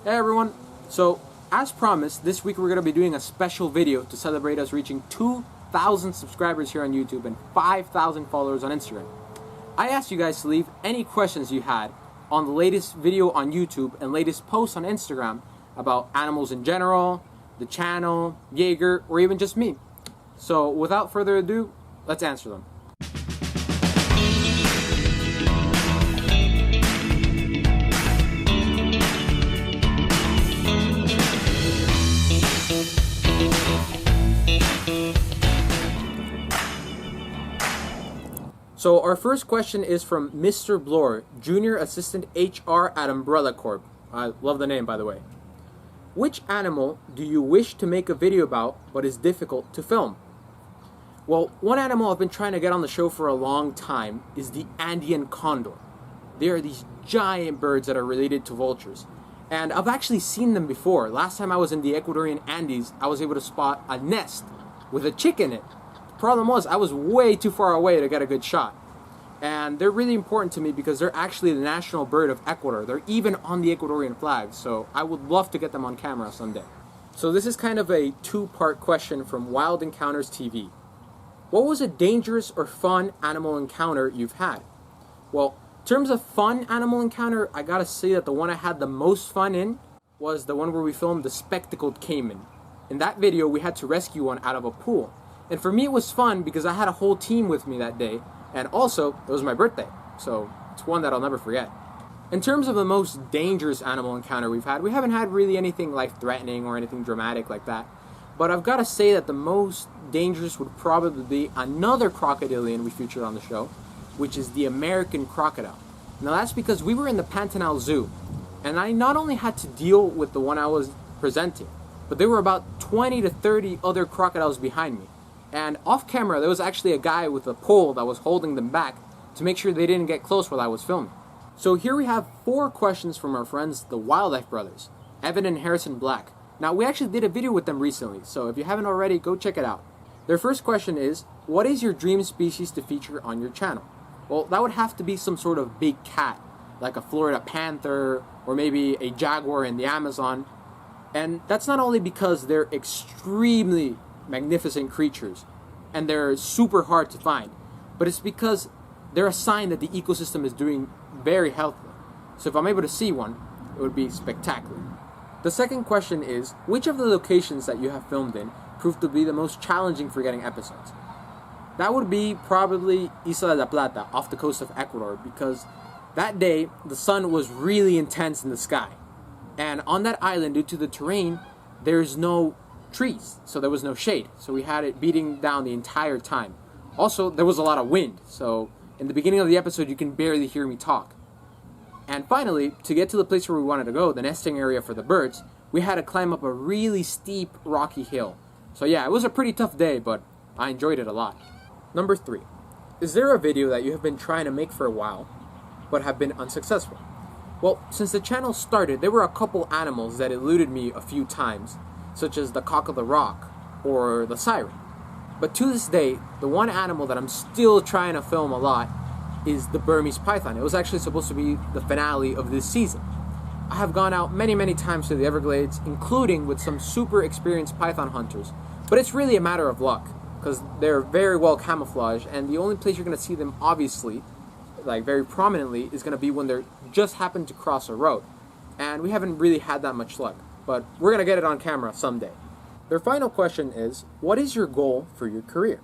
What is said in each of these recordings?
Hey everyone! So, as promised, this week we're going to be doing a special video to celebrate us reaching 2,000 subscribers here on YouTube and 5,000 followers on Instagram. I asked you guys to leave any questions you had on the latest video on YouTube and latest posts on Instagram about animals in general, the channel, Yeager, or even just me. So, without further ado, let's answer them. So our first question is from Mr. Bloor, Junior Assistant HR at Umbrella Corp. I love the name, by the way. Which animal do you wish to make a video about but is difficult to film? Well, one animal I've been trying to get on the show for a long time is the Andean condor. They are these giant birds that are related to vultures. And I've actually seen them before. Last time I was in the Ecuadorian Andes, I was able to spot a nest with a chick in it. Problem was, I was way too far away to get a good shot. And they're really important to me because they're actually the national bird of Ecuador. They're even on the Ecuadorian flag, so I would love to get them on camera someday. So this is kind of a two-part question from Wild Encounters TV. What was a dangerous or fun animal encounter you've had? Well, in terms of fun animal encounter, I gotta say that the one I had the most fun in was the one where we filmed the spectacled caiman. In that video, we had to rescue one out of a pool. And for me, it was fun because I had a whole team with me that day. And also, it was my birthday. So, it's one that I'll never forget. In terms of the most dangerous animal encounter we've had, we haven't had really anything life-threatening or anything dramatic like that. But I've got to say that the most dangerous would probably be another crocodilian we featured on the show, which is the American crocodile. Now, that's because we were in the Pantanal Zoo. And I not only had to deal with the one I was presenting, but there were about 20 to 30 other crocodiles behind me. And off camera, there was actually a guy with a pole that was holding them back to make sure they didn't get close while I was filming. So here we have 4 questions from our friends, the Wildlife Brothers, Evan and Harrison Black. Now, we actually did a video with them recently, so if you haven't already, go check it out. Their first question is, what is your dream species to feature on your channel? Well, that would have to be some sort of big cat, like a Florida panther, or maybe a jaguar in the Amazon. And that's not only because they're extremely magnificent creatures and they're super hard to find, but it's because they're a sign that the ecosystem is doing very healthy. So if I'm able to see one, it would be spectacular. The second question is, which of the locations that you have filmed in proved to be the most challenging for getting episodes? That would be probably Isla de la Plata off the coast of Ecuador, because that day the sun was really intense in the sky, and on that island, due to the terrain, there's no trees, so there was no shade, so we had it beating down the entire time. Also, there was a lot of wind, so in the beginning of the episode you can barely hear me talk. And finally, to get to the place where we wanted to go, the nesting area for the birds, we had to climb up a really steep rocky hill. So yeah, it was a pretty tough day, but I enjoyed it a lot. Number 3. Is there a video that you have been trying to make for a while but have been unsuccessful? Well, since the channel started, there were a couple animals that eluded me a few times, such as the cock of the rock or the siren. But to this day, the one animal that I'm still trying to film a lot is the Burmese python. It was actually supposed to be the finale of this season. I have gone out many times to the Everglades, including with some super experienced python hunters, but it's really a matter of luck because they're very well camouflaged, and the only place you're going to see them, obviously, like very prominently, is going to be when they're just happen to cross a road, and we haven't really had that much luck. But we're going to get it on camera someday. Their final question is, what is your goal for your career?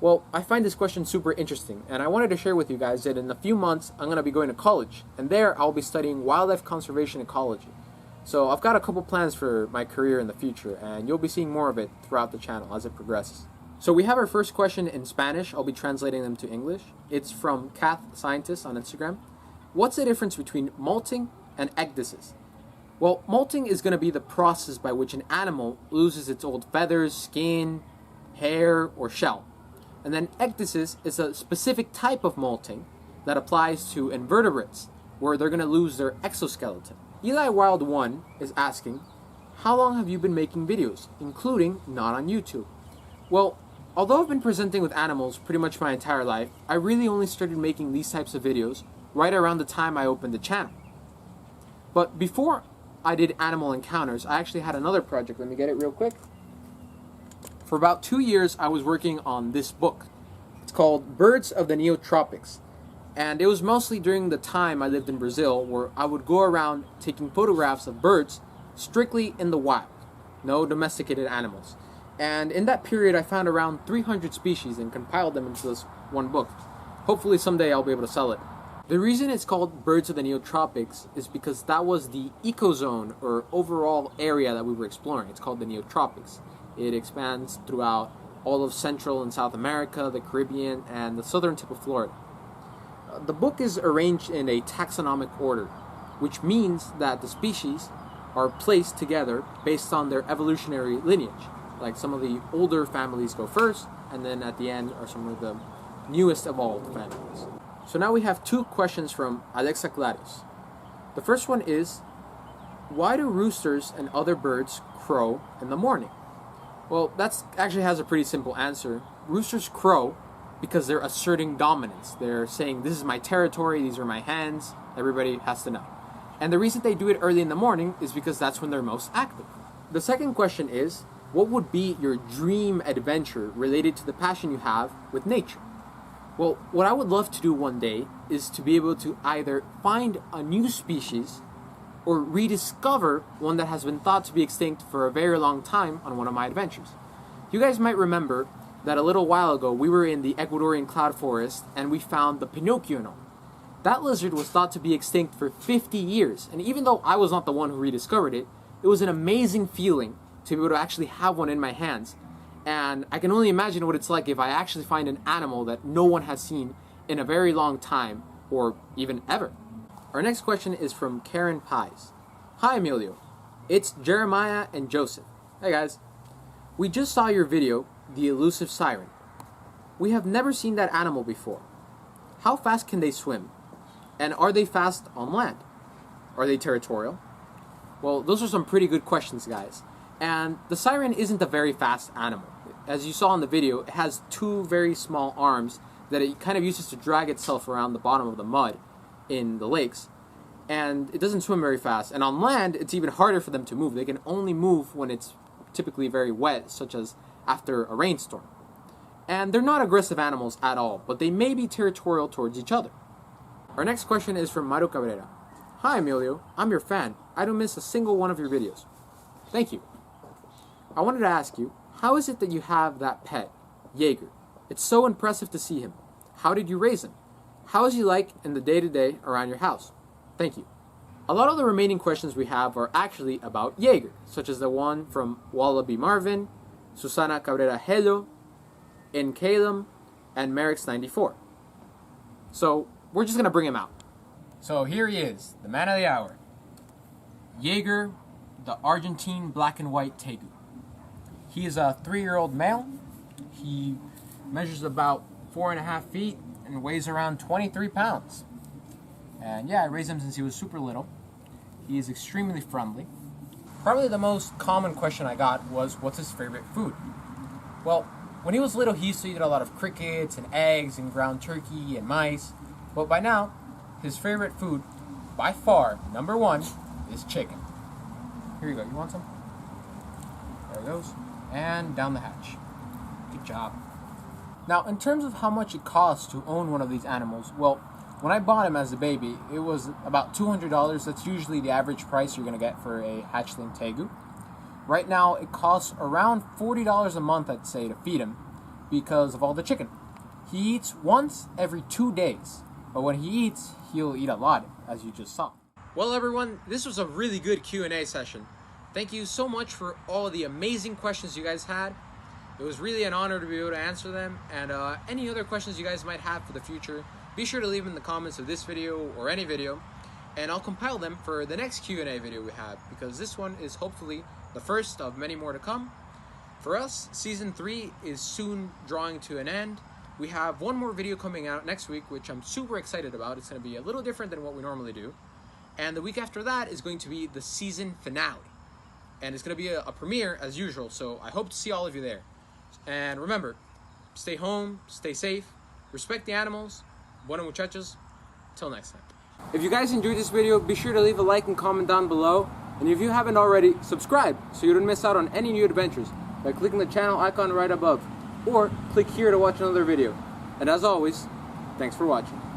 Well, I find this question super interesting, and I wanted to share with you guys that in a few months, I'm going to be going to college, and there I'll be studying wildlife conservation ecology. So I've got a couple plans for my career in the future, and you'll be seeing more of it throughout the channel as it progresses. So we have our first question in Spanish. I'll be translating them to English. It's from Cath Scientists on Instagram. What's the difference between molting and ecdysis? Well, molting is going to be the process by which an animal loses its old feathers, skin, hair, or shell. And then ecdysis is a specific type of molting that applies to invertebrates, where they're going to lose their exoskeleton. Eli Wild 1 is asking, how long have you been making videos, including not on YouTube? Well, although I've been presenting with animals pretty much my entire life, I really only started making these types of videos right around the time I opened the channel. But before I did animal encounters, I actually had another project. Let me get it real quick. For about 2 years, I was working on this book. It's called Birds of the Neotropics. And it was mostly during the time I lived in Brazil, where I would go around taking photographs of birds strictly in the wild. No domesticated animals. And in that period, I found around 300 species and compiled them into this one book. Hopefully someday I'll be able to sell it. The reason it's called Birds of the Neotropics is because that was the ecozone or overall area that we were exploring. It's called the Neotropics. It expands throughout all of Central and South America, the Caribbean, and the southern tip of Florida. The book is arranged in a taxonomic order, which means that the species are placed together based on their evolutionary lineage. Like some of the older families go first, and then at the end are some of the newest evolved families. So now we have 2 questions from Alexa Gladys. The first one is, why do roosters and other birds crow in the morning? Well, that actually has a pretty simple answer. Roosters crow because they're asserting dominance. They're saying, this is my territory, these are my hens, everybody has to know. And the reason they do it early in the morning is because that's when they're most active. The second question is, what would be your dream adventure related to the passion you have with nature? Well, what I would love to do one day is to be able to either find a new species or rediscover one that has been thought to be extinct for a very long time on one of my adventures. You guys might remember that a little while ago we were in the Ecuadorian cloud forest and we found the Pinocchio gnome. That lizard was thought to be extinct for 50 years, and even though I was not the one who rediscovered it, it was an amazing feeling to be able to actually have one in my hands. And I can only imagine what it's like if I actually find an animal that no one has seen in a very long time, or even ever. Our next question is from Karen Pies. Hi Emilio, it's Jeremiah and Joseph. Hey guys. We just saw your video, The Elusive Siren. We have never seen that animal before. How fast can they swim? And are they fast on land? Are they territorial? Well, those are some pretty good questions, guys. And the siren isn't a very fast animal. As you saw in the video, it has 2 very small arms that it kind of uses to drag itself around the bottom of the mud in the lakes. And it doesn't swim very fast. And on land, it's even harder for them to move. They can only move when it's typically very wet, such as after a rainstorm. And they're not aggressive animals at all, but they may be territorial towards each other. Our next question is from Meadow Cavanaugh. Hi Emilio, I'm your fan. I don't miss a single one of your videos. Thank you. I wanted to ask you, how is it that you have that pet, Yeager? It's so impressive to see him. How did you raise him? How is he like in the day-to-day around your house? Thank you. A lot of the remaining questions we have are actually about Yeager, such as the one from Wallaby Marvin, Susana Cabrera Helo, In Calum, and Merrick's94. So, we're just going to bring him out. So here he is, the man of the hour. Yeager, the Argentine black and white tegu. He is a 3-year-old male. He measures about 4.5 feet and weighs around 23 pounds. And yeah, I raised him since he was super little. He is extremely friendly. Probably the most common question I got was, what's his favorite food? Well, when he was little, he used to eat a lot of crickets and eggs and ground turkey and mice. But by now, his favorite food, by far, number 1, is chicken. Here you go. You want some? There it goes. And down the hatch. Good job. Now, in terms of how much it costs to own one of these animals, well, when I bought him as a baby, it was about $200. That's usually the average price you're going to get for a hatchling tegu. Right now, it costs around $40 a month, I'd say, to feed him because of all the chicken. He eats once every 2 days, but when he eats, he'll eat a lot, as you just saw. Well, everyone, this was a really good Q&A session. Thank you so much for all the amazing questions you guys had. It was really an honor to be able to answer them, and any other questions you guys might have for the future, be sure to leave them in the comments of this video or any video, and I'll compile them for the next Q&A video we have, because this one is hopefully the first of many more to come. For us, Season 3 is soon drawing to an end. We have one more video coming out next week, which I'm super excited about. It's going to be a little different than what we normally do. And the week after that is going to be the season finale. And it's going to be a premiere as usual, so I hope to see all of you there. And remember, stay home, stay safe, respect the animals. Buenas muchachos. Till next time. If you guys enjoyed this video, be sure to leave a like and comment down below. And if you haven't already, subscribe so you don't miss out on any new adventures by clicking the channel icon right above, or click here to watch another video. And as always, thanks for watching.